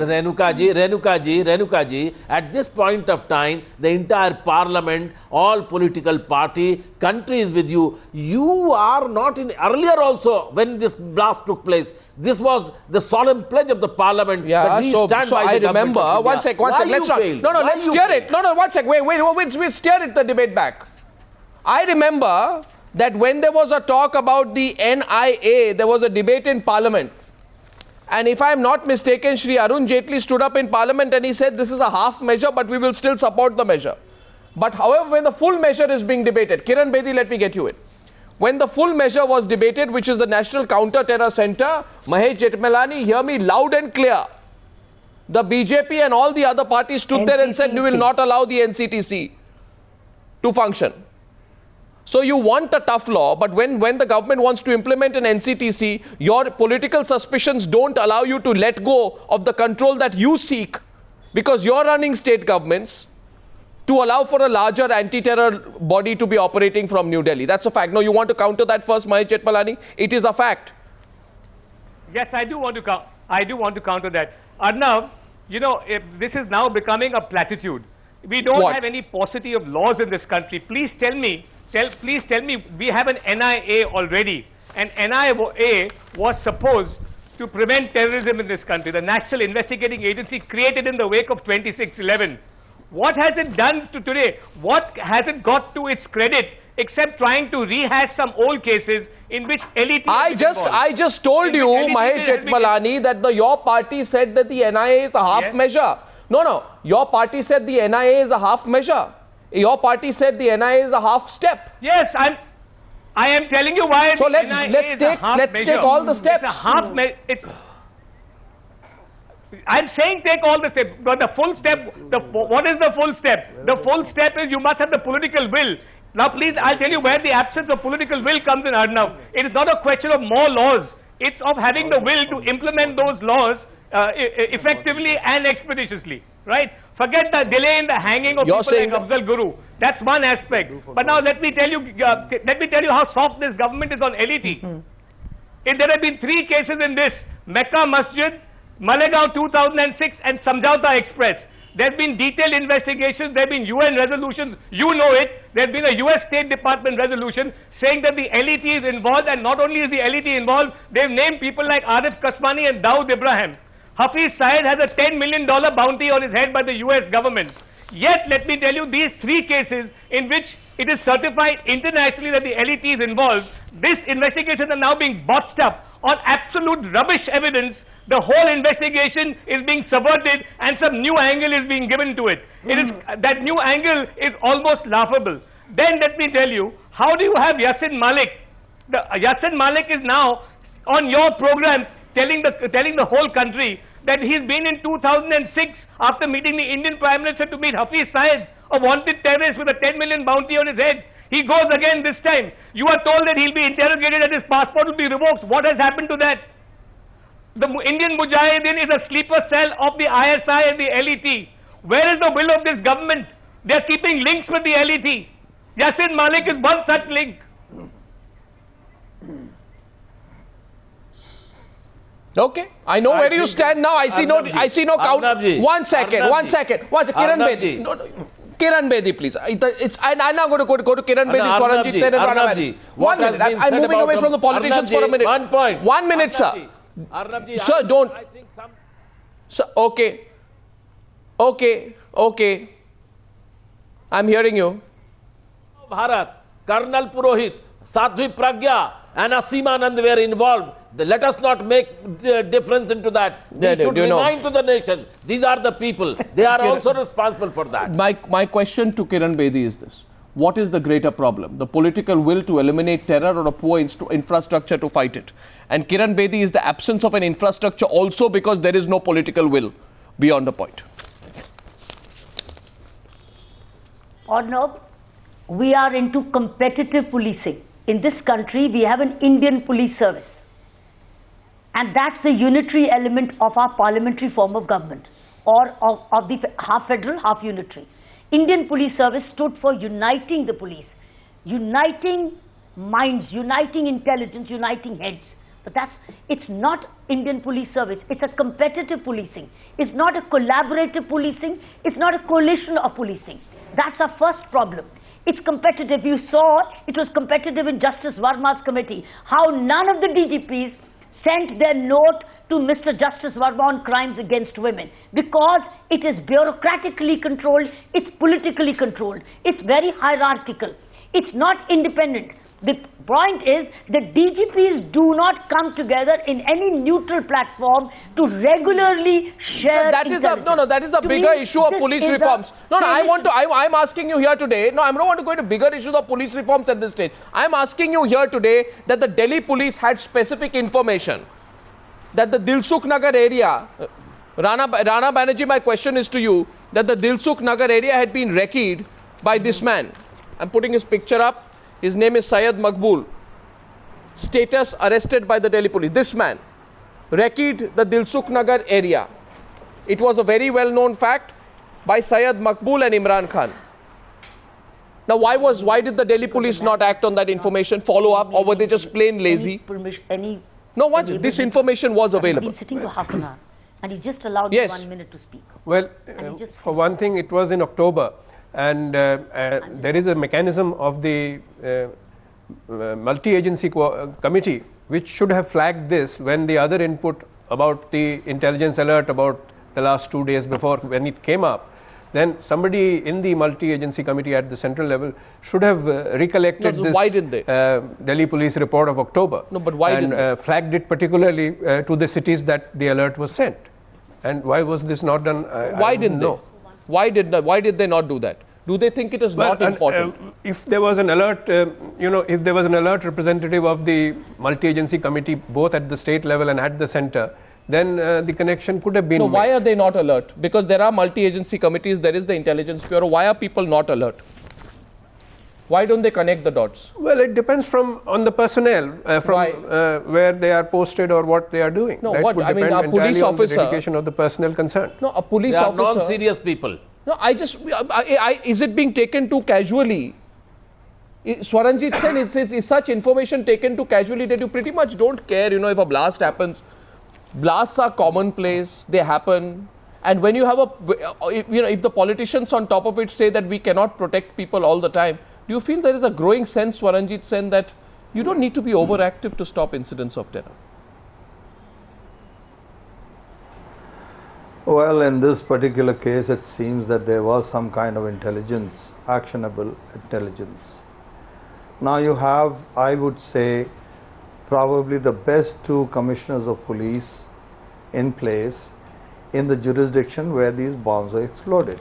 Renuka ji, at this point of time, the entire parliament, all political party, country is with you. You are not in, earlier also, when this blast took place, this was the solemn pledge of the parliament. Yeah, so I remember, one sec, let's not, let's steer it. One sec, we'll steer it, the debate back. I remember that when there was a talk about the NIA, there was a debate in parliament. And if I am not mistaken, Shri Arun Jaitley stood up in parliament and he said this is a half measure, but we will still support the measure. But however, when the full measure is being debated, Kiran Bedi, let me get you in. When the full measure was debated, which is the National Counter-Terror Center, Mahesh Jethmalani, hear me loud and clear. The BJP and all the other parties stood there and said, we will not allow the NCTC to function. So you want a tough law, but when the government wants to implement an NCTC, your political suspicions don't allow you to let go of the control that you seek, because you're running state governments, to allow for a larger anti-terror body to be operating from New Delhi. That's a fact. No, you want to counter that first, Mahesh Jethmalani? It is a fact. Yes, I do want to counter that. Arnav, you know, if this is now becoming a platitude. We don't have any paucity of laws in this country. Please tell me, we have an NIA already. And NIA was supposed to prevent terrorism in this country. The National Investigating Agency created in the wake of 26/11. What has it done to today? What has it got to its credit except trying to rehash some old cases in which elite... I just told you, Mahesh Jethmalani, that your party said that the NIA is a half measure. No. Your party said the NIA is a half measure. Your party said the NIA is a half step. Yes, I am telling you why. So let's take all the steps. It's a half measure. I'm saying take all the steps, but the full step, what is the full step? The full step is you must have the political will. Now please, I'll tell you where the absence of political will comes in, Arnav. It is not a question of more laws. It's of having the will to implement those laws effectively and expeditiously, right? Forget the delay in the hanging of people like Afzal Guru. That's one aspect. But now let me tell you how soft this government is on LET. If there have been 3 cases in this, Mecca Masjid, Malegaon 2006 and Samjauta Express. There have been detailed investigations, there have been UN resolutions, you know it. There has been a US State Department resolution saying that the LET is involved, and not only is the LET involved, they've named people like Arif Kasmani and Dawood Ibrahim. Hafiz Syed has a $10 million bounty on his head by the US government. Yet, let me tell you, these 3 cases in which it is certified internationally that the LET is involved, these investigations are now being botched up on absolute rubbish evidence. The whole investigation is being subverted and some new angle is being given to it. That new angle is almost laughable. Then let me tell you, how do you have Yassin Malik? Yassin Malik is now on your program telling the whole country that he's been in 2006 after meeting the Indian Prime Minister to meet Hafiz Syed, a wanted terrorist with a 10 million bounty on his head. He goes again this time. You are told that he'll be interrogated and his passport will be revoked. What has happened to that? The Indian Mujahideen is a sleeper cell of the ISI and the LET. Where is the will of this government? They are keeping links with the LET. Yassin Malik is one such link. Okay, I know where you stand now. I see no count. One second. Kiran Bedi. Kiran Bedi, please. I'm now going to go to Kiran Bedi, Swaranjit Sen and Rana Varis. 1 minute. I'm moving away from the politicians for a minute. 1 point. 1 minute, sir. Sir, don't. Sir, okay. I'm hearing you. Bharat, Colonel Purohit, Sadhvi Pragya and Asimanand were involved. Let us not make difference into that. We should remind to the nation, these are the people. They are also responsible for that. My question to Kiran Bedi is this. What is the greater problem? The political will to eliminate terror or a poor infrastructure to fight it? And Kiran Bedi, is the absence of an infrastructure also because there is no political will beyond a point? Or no, we are into competitive policing. In this country, we have an Indian police service. And that's the unitary element of our parliamentary form of government, or of the half federal, half unitary. Indian police service stood for uniting the police, uniting minds, uniting intelligence, uniting heads. But it's not Indian police service. It's a competitive policing. It's not a collaborative policing. It's not a coalition of policing. That's our first problem. It's competitive. You saw it was competitive in Justice Verma's committee. How none of the DGPs sent their note to Mr. Justice Verma on crimes against women, because it is bureaucratically controlled, it's politically controlled, it's very hierarchical, it's not independent. The point is that DGPs do not come together in any neutral platform to regularly share. So that is the bigger issue of police reforms. I'm asking you here today. No, I don't want to go into bigger issues of police reforms at this stage. I'm asking you here today that the Delhi police had specific information that the Dilsukh Nagar area, Rana Banerjee, my question is to you, that the Dilsukh Nagar area had been recce'd by this man. I'm putting his picture up. His name is Syed Maqbool. Status arrested by the Delhi police. This man recce'd the Dilsukh Nagar area. It was a very well-known fact by Syed Maqbool and Imran Khan. Now, why did the Delhi police not act on that information, follow up, or were they just plain lazy? This information was available. He's sitting for half an hour, and he just allowed me 1 minute to speak. Well, for one thing, it was in October, and there is a mechanism of the multi-agency committee which should have flagged this when the other input about the intelligence alert about the last 2 days before, when it came up. Then somebody in the multi-agency committee at the central level should have recollected this why didn't they? Delhi police report of October. No, but why didn't they? Flagged it particularly to the cities that the alert was sent. And why was this not done? Why didn't they? Why did they not do that? Do they think it is not important? If there was an alert, if there was an alert representative of the multi-agency committee both at the state level and at the center, then the connection could have been made. Why are they not alert? Because there are multi-agency committees, there is the Intelligence Bureau. Why are people not alert? Why don't they connect the dots? Well, it depends on the personnel, where they are posted or what they are doing. No, that what would I mean, depend a police entirely officer. on the dedication of the personnel concerned. No, a police They are officer. non-serious people. No, is it being taken too casually? Swaranjit Sen, is such information taken too casually that you pretty much don't care, if a blast happens? Blasts are commonplace, they happen. And when you have if the politicians on top of it say that we cannot protect people all the time, do you feel there is a growing sense, Swaranjit Sen, that you don't need to be overactive to stop incidents of terror? Well, in this particular case, it seems that there was some kind of intelligence, actionable intelligence. Now you have, I would say, probably the best two commissioners of police in place in the jurisdiction where these bombs are exploded.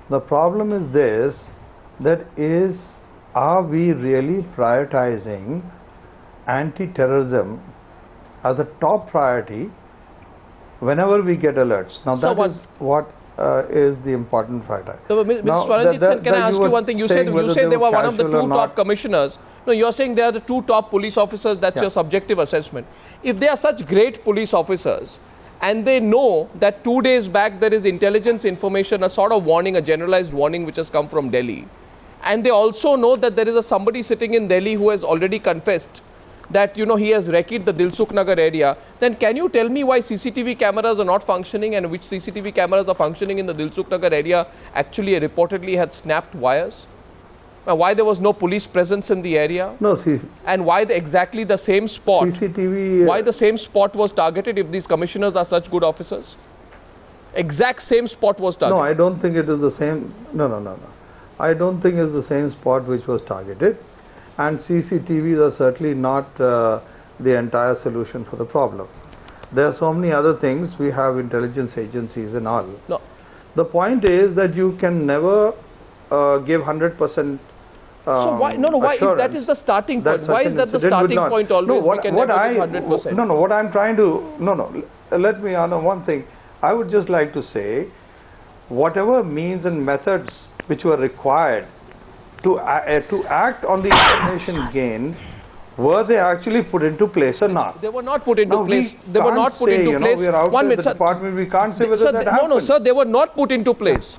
The problem is this, are we really prioritizing anti-terrorism as a top priority whenever we get alerts? Now that is what is the important factor. Mr. Swaranjit Sen, can I ask you one thing? You say they were one of the two top commissioners. No, you're saying they are the two top police officers. That's your subjective assessment. If they are such great police officers and they know that 2 days back there is intelligence information, a sort of warning, a generalized warning which has come from Delhi, and they also know that there is somebody sitting in Delhi who has already confessed that he has recce'd the Dilsukh Nagar area, then can you tell me why CCTV cameras are not functioning and which CCTV cameras are functioning in the Dilsukh Nagar area actually reportedly had snapped wires? Why there was no police presence in the area? No, and why exactly the same spot? CCTV. Why the same spot was targeted if these commissioners are such good officers? Exact same spot was targeted. No, I don't think it is the same. No. I don't think it's the same spot which was targeted. And CCTVs are certainly not the entire solution for the problem. There are so many other things. We have intelligence agencies and all. No. The point is that you can never give 100%. So why? Why? If that is the starting point, why is that the starting point always? We can never give 100%. No. What I'm trying to let me honor one thing. I would just like to say, whatever means and methods which were required to act on the information gained were they actually put into place or not? They were not put into Now, place. we They were can't not put say, into you know, place. we are outside 1 minute, the sir. department, we can't say whether Sir, that no, happened. no, sir, they were not put into place.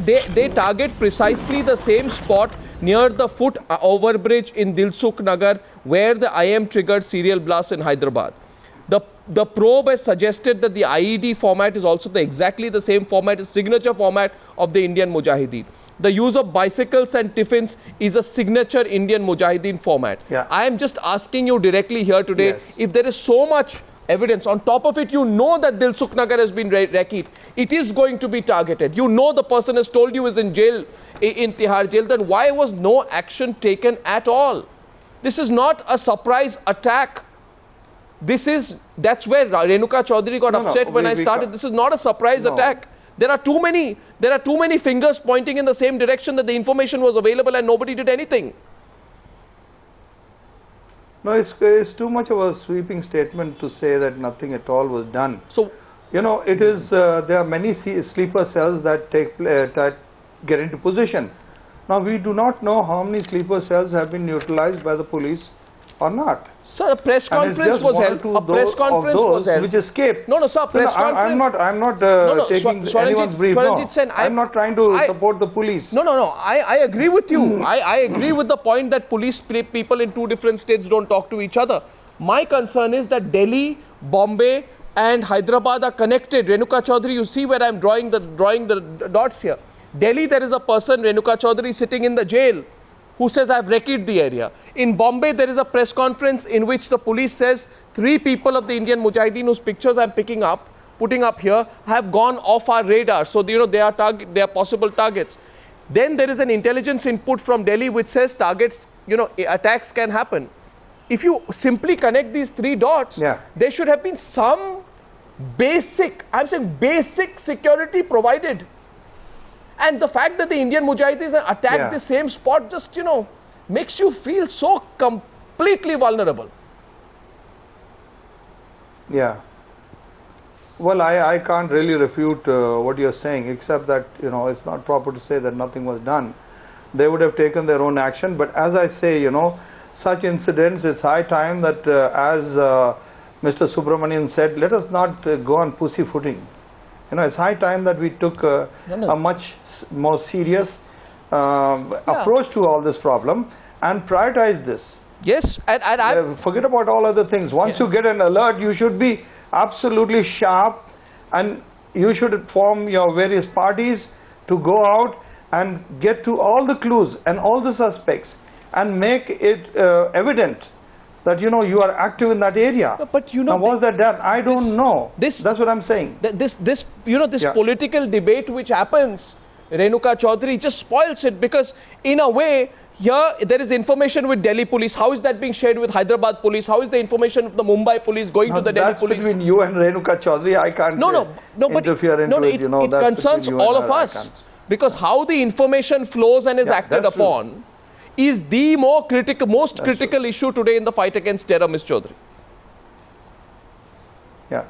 They target precisely the same spot near the foot overbridge in Dilsukh Nagar where the IM triggered serial blast in Hyderabad. The probe has suggested that the IED format is also exactly the same format, as signature format of the Indian Mujahideen. The use of bicycles and tiffins is a signature Indian Mujahideen format. Yeah. I am just asking you directly here today, Yes. if there is so much evidence, on top of it, you know that Dilsukh Nagar has been wrecked. It is going to be targeted. You know the person has told you is in jail, in Tihar jail. Then why was no action taken at all? This is not a surprise attack. That's where Renuka Chaudhary got upset when I started. This is not a surprise attack. There are too many fingers pointing in the same direction that the information was available and nobody did anything. No, it's too much of a sweeping statement to say that nothing at all was done. So, you know, it is there are many sleeper cells that get into position. Now we do not know how many sleeper cells have been neutralized by the police or not. sir, a press And it's conference just was one or held. two A press conference of those was held. which escaped. No, sir, press conference. I'm not taking Swaranjit- anyone's brief. Swaranjit Sen, I'm not trying to support the police. No. I agree with you. I agree with the point that police people in two different states don't talk to each other. My concern is that Delhi, Bombay, and Hyderabad are connected. Renuka Chaudhary, you see where I'm drawing the dots here. Delhi, there is a person, Renuka Chaudhary, sitting in the jail, who says, I've wrecked the area. In Bombay, there is a press conference in which the police says 3 people of the Indian Mujahideen whose pictures I'm putting up here, have gone off our radar. So, you know, they are possible targets. Then there is an intelligence input from Delhi which says targets, you know, attacks can happen. If you simply connect these 3 dots, there should have been some basic security provided. And the fact that the Indian Mujahideen attacked the same spot just, you know, makes you feel so completely vulnerable. Yeah. Well, I can't really refute what you're saying, except that, you know, it's not proper to say that nothing was done. They would have taken their own action. But as I say, you know, such incidents, it's high time that, as Mr. Subramanian said, let us not go on pussyfooting. You know, it's high time that we took a much more serious approach to all this problem and prioritize this. Yes, and I forget about all other things. Once you get an alert, you should be absolutely sharp, and you should form your various parties to go out and get to all the clues and all the suspects and make it evident that, you know, you are active in that area. But you know, now, was that done? I don't know. That's what I'm saying. This political debate which happens, Renuka Chaudhary just spoils it, because in a way, here there is information with Delhi police. How is that being shared with Hyderabad police? How is the information of the Mumbai police going to the Delhi police? Between you and Renuka Chaudhary, I can't interfere into it. You know, it concerns all of us, because how the information flows and is acted upon is the most critical issue today in the fight against terror, Ms. Chaudhary. Yeah.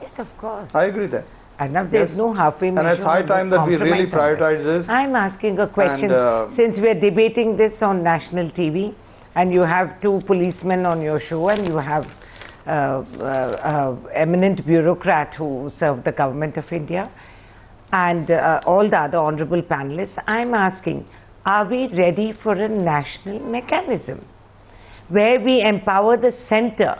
Yes, of course. I agree there. And now there's no halfway measure. And it's high time that we really prioritize this. I'm asking a question. Since we're debating this on national TV, and you have 2 policemen on your show, and you have eminent bureaucrat who serve the government of India, and all the other honorable panelists, I'm asking, are we ready for a national mechanism where we empower the center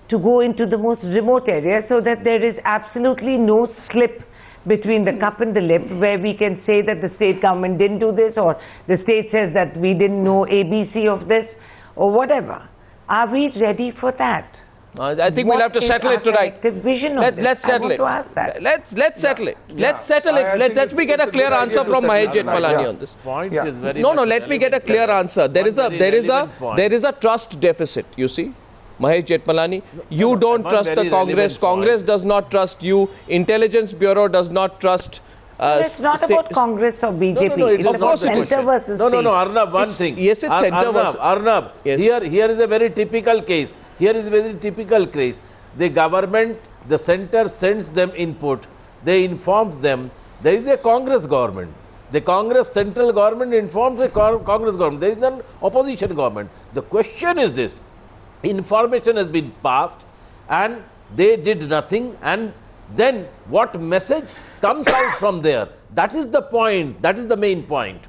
to go into the most remote areas so that there is absolutely no slip between the cup and the lip, where we can say that the state government didn't do this, or the state says that we didn't know ABC of this, or whatever. Are we ready for that? I think we'll have to settle it tonight. Let's settle it. Let's settle it. Let's settle it. Let me get a clear answer from Mahesh Jethmalani on this. Let me get a clear answer. There is a trust deficit, you see. Mahesh Jethmalani, you don't trust the Congress. Congress does not trust you. Intelligence Bureau does not trust. It's not about Congress or BJP. It's about center versus state. No, Arnab, one thing. Yes, it's center versus. Arnab, here is a very typical case. The government, the center sends them input. They informs them. There is a Congress government. The Congress central government informs the Congress government. There is an opposition government. The question is this: information has been passed, and they did nothing, and then what message comes out from there? That is the point. That is the main point.